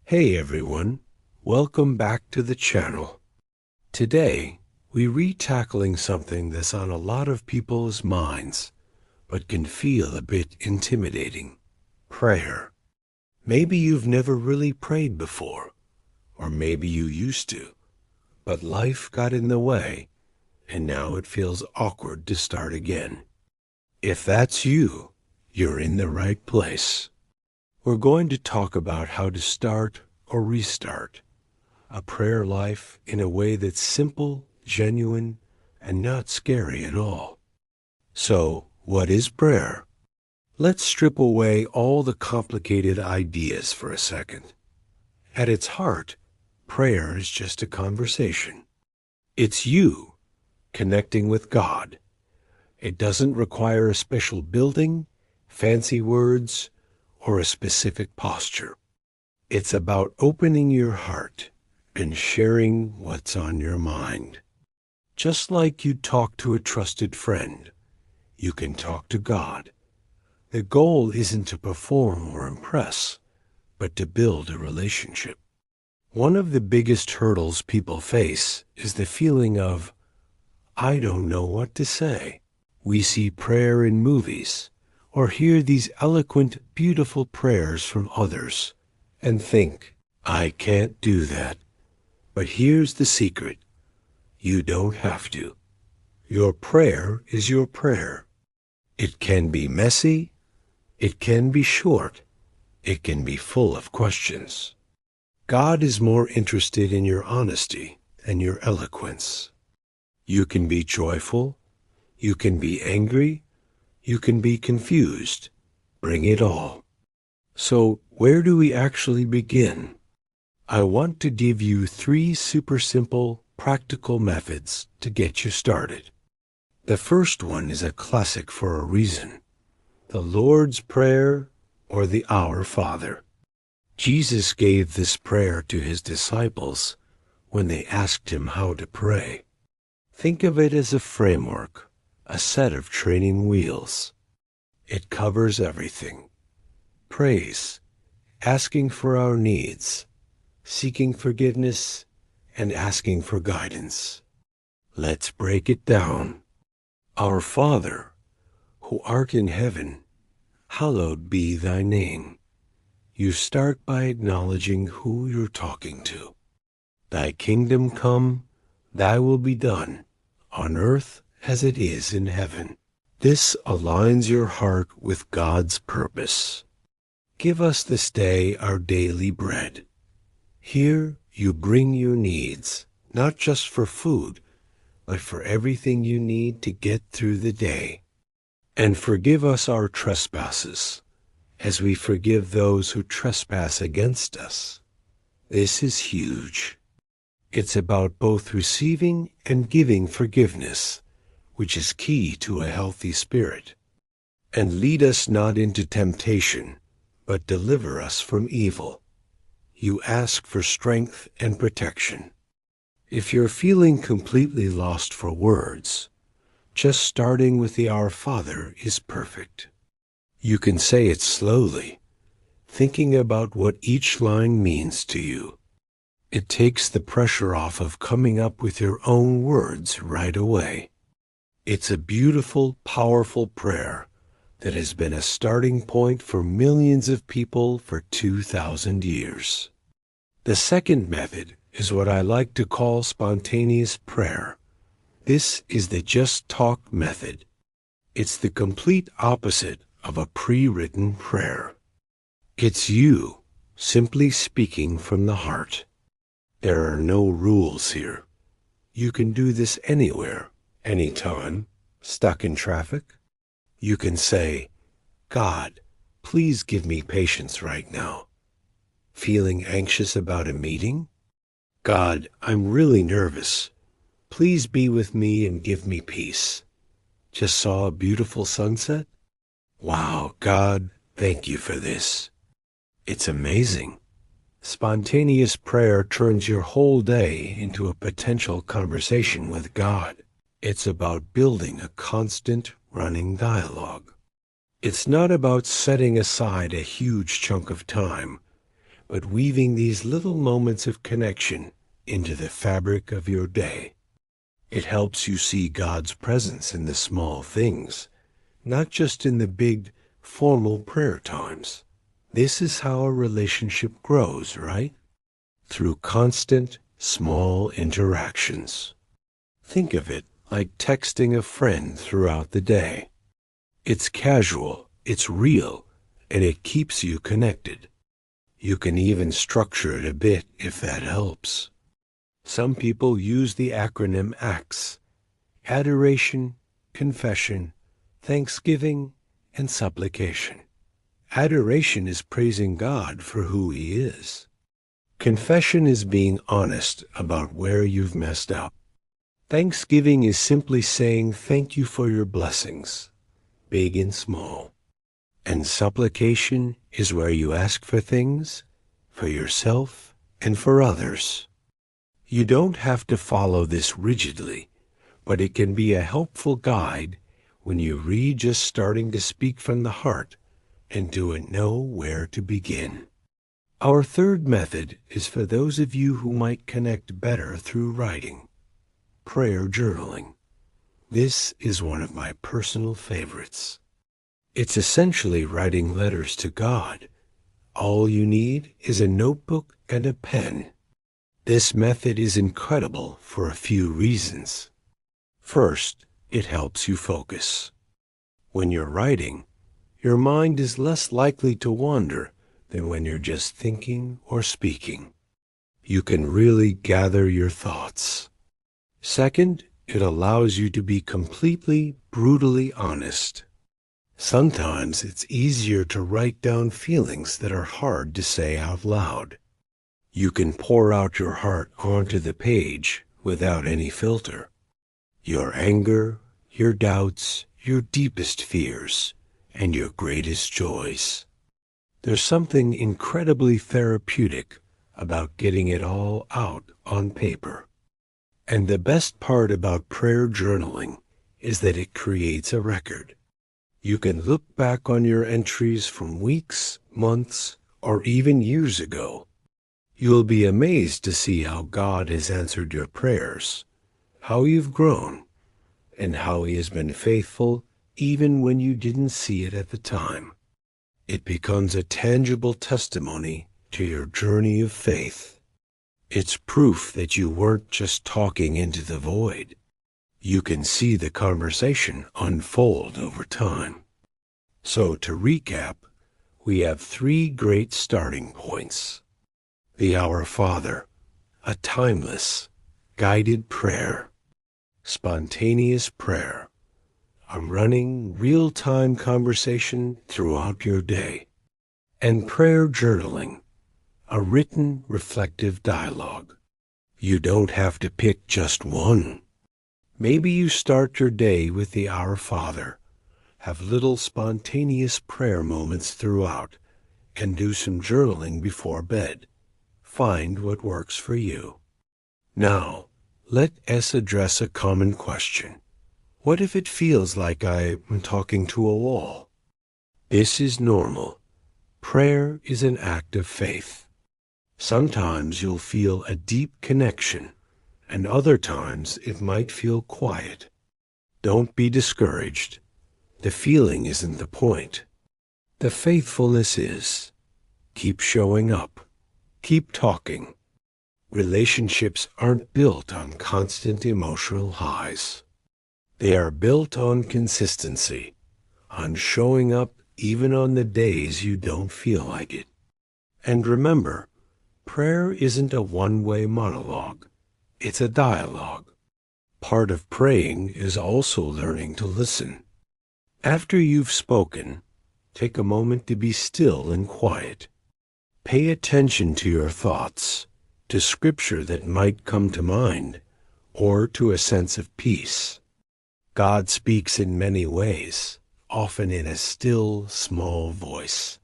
Hey everyone, welcome back to the channel. Today, we're re-tackling something that's on a lot of people's minds, but can feel a bit intimidating. Prayer. Maybe you've never really prayed before, or maybe you used to, but life got in the way, and now it feels awkward to start again. If that's you, you're in the right place. We're going to talk about how to start or restart a prayer life in a way that's simple, genuine, and not scary at all. So, what is prayer? Let's strip away all the complicated ideas for a second. At its heart, prayer is just a conversation. It's you connecting with God. It doesn't require a special building, fancy words, or a specific posture. It's about opening your heart and sharing what's on your mind. Just like you talk to a trusted friend, you can talk to God. The goal isn't to perform or impress, but to build a relationship. One of the biggest hurdles people face is the feeling of, I don't know what to say. We see prayer in movies, or hear these eloquent, beautiful prayers from others, and think, I can't do that. But here's the secret. You don't have to. Your prayer is your prayer. It can be messy, it can be short, it can be full of questions. God is more interested in your honesty and your eloquence. You can be joyful, you can be angry, you can be confused. Bring it all. So, where do we actually begin? I want to give you 3 super simple, practical methods to get you started. The first one is a classic for a reason. The Lord's Prayer, or the Our Father. Jesus gave this prayer to his disciples when they asked him how to pray. Think of it as a framework, a set of training wheels. It covers everything. Praise, asking for our needs, seeking forgiveness, and asking for guidance. Let's break it down. Our Father, who art in heaven, hallowed be thy name. You start by acknowledging who you're talking to. Thy kingdom come, thy will be done, on earth as it is in heaven. This aligns your heart with God's purpose. Give us this day our daily bread. Here you bring your needs, not just for food, but for everything you need to get through the day. And forgive us our trespasses, as we forgive those who trespass against us. This is huge. It's about both receiving and giving forgiveness, which is key to a healthy spirit. And lead us not into temptation, but deliver us from evil. You ask for strength and protection. If you're feeling completely lost for words, just starting with the Our Father is perfect. You can say it slowly, thinking about what each line means to you. It takes the pressure off of coming up with your own words right away. It's a beautiful, powerful prayer that has been a starting point for millions of people for 2,000 years. The second method is what I like to call spontaneous prayer. This is the just talk method. It's the complete opposite of a pre-written prayer. It's you simply speaking from the heart. There are no rules here. You can do this anywhere, anytime, stuck in traffic. You can say, God, please give me patience right now. Feeling anxious about a meeting? God, I'm really nervous. Please be with me and give me peace. Just saw a beautiful sunset? Wow, God, thank you for this. It's amazing. Spontaneous prayer turns your whole day into a potential conversation with God. It's about building a constant, running dialogue. It's not about setting aside a huge chunk of time, but weaving these little moments of connection into the fabric of your day. It helps you see God's presence in the small things, not just in the big, formal prayer times. This is how a relationship grows, right? Through constant, small interactions. Think of it like texting a friend throughout the day. It's casual, it's real, and it keeps you connected. You can even structure it a bit if that helps. Some people use the acronym ACTS: adoration, confession, thanksgiving, and supplication. Adoration is praising God for who He is. Confession is being honest about where you've messed up. Thanksgiving is simply saying thank you for your blessings, big and small. And supplication is where you ask for things, for yourself and for others. You don't have to follow this rigidly, but it can be a helpful guide when you read just starting to speak from the heart and don't know where to begin. Our third method is for those of you who might connect better through writing: prayer journaling. This is one of my personal favorites. It's essentially writing letters to God. All you need is a notebook and a pen. This method is incredible for a few reasons. First, it helps you focus. When you're writing, your mind is less likely to wander than when you're just thinking or speaking. You can really gather your thoughts. Second, it allows you to be completely, brutally honest. Sometimes it's easier to write down feelings that are hard to say out loud. You can pour out your heart onto the page without any filter. Your anger, your doubts, your deepest fears, and your greatest joys. There's something incredibly therapeutic about getting it all out on paper. And the best part about prayer journaling is that it creates a record. You can look back on your entries from weeks, months, or even years ago. You'll be amazed to see how God has answered your prayers, how you've grown, and how He has been faithful even when you didn't see it at the time. It becomes a tangible testimony to your journey of faith. It's proof that you weren't just talking into the void. You can see the conversation unfold over time. So to recap, we have 3 great starting points. The Our Father, a timeless, guided prayer. Spontaneous prayer, a running, real-time conversation throughout your day. And prayer journaling, a written, reflective dialogue. You don't have to pick just one. Maybe you start your day with the Our Father, have little spontaneous prayer moments throughout, and do some journaling before bed. Find what works for you. Now, let us address a common question. What if it feels like I'm talking to a wall? This is normal. Prayer is an act of faith. Sometimes you'll feel a deep connection, and other times it might feel quiet. Don't be discouraged. The feeling isn't the point. The faithfulness is. Keep showing up. Keep talking. Relationships aren't built on constant emotional highs. They are built on consistency, on showing up even on the days you don't feel like it. And remember, prayer isn't a one-way monologue. It's a dialogue. Part of praying is also learning to listen. After you've spoken, take a moment to be still and quiet. Pay attention to your thoughts, to scripture that might come to mind, or to a sense of peace. God speaks in many ways, often in a still, small voice.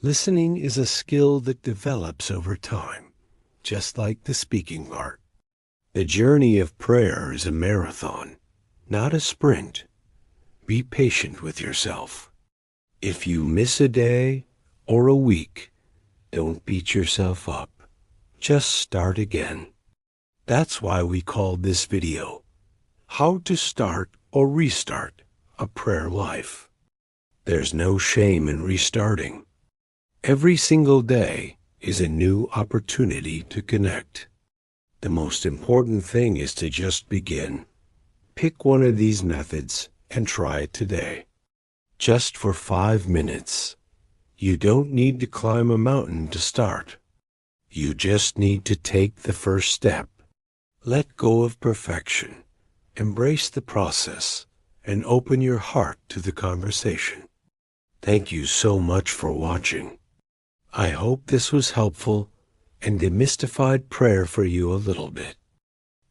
Listening is a skill that develops over time, just like the speaking part. The journey of prayer is a marathon, not a sprint. Be patient with yourself. If you miss a day or a week, Don't beat yourself up. Just start again. That's why we called this video, How to Start or Restart a Prayer Life. There's no shame in restarting. Every single day is a new opportunity to connect. The most important thing is to just begin. Pick one of these methods and try it today. Just for 5 minutes. You don't need to climb a mountain to start. You just need to take the first step. Let go of perfection. Embrace the process and open your heart to the conversation. Thank you so much for watching. I hope this was helpful and demystified prayer for you a little bit.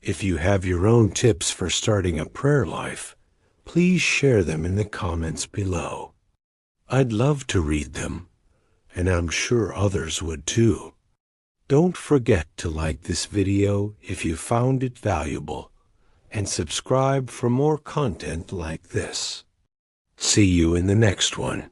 If you have your own tips for starting a prayer life, please share them in the comments below. I'd love to read them, and I'm sure others would too. Don't forget to like this video if you found it valuable, and subscribe for more content like this. See you in the next one.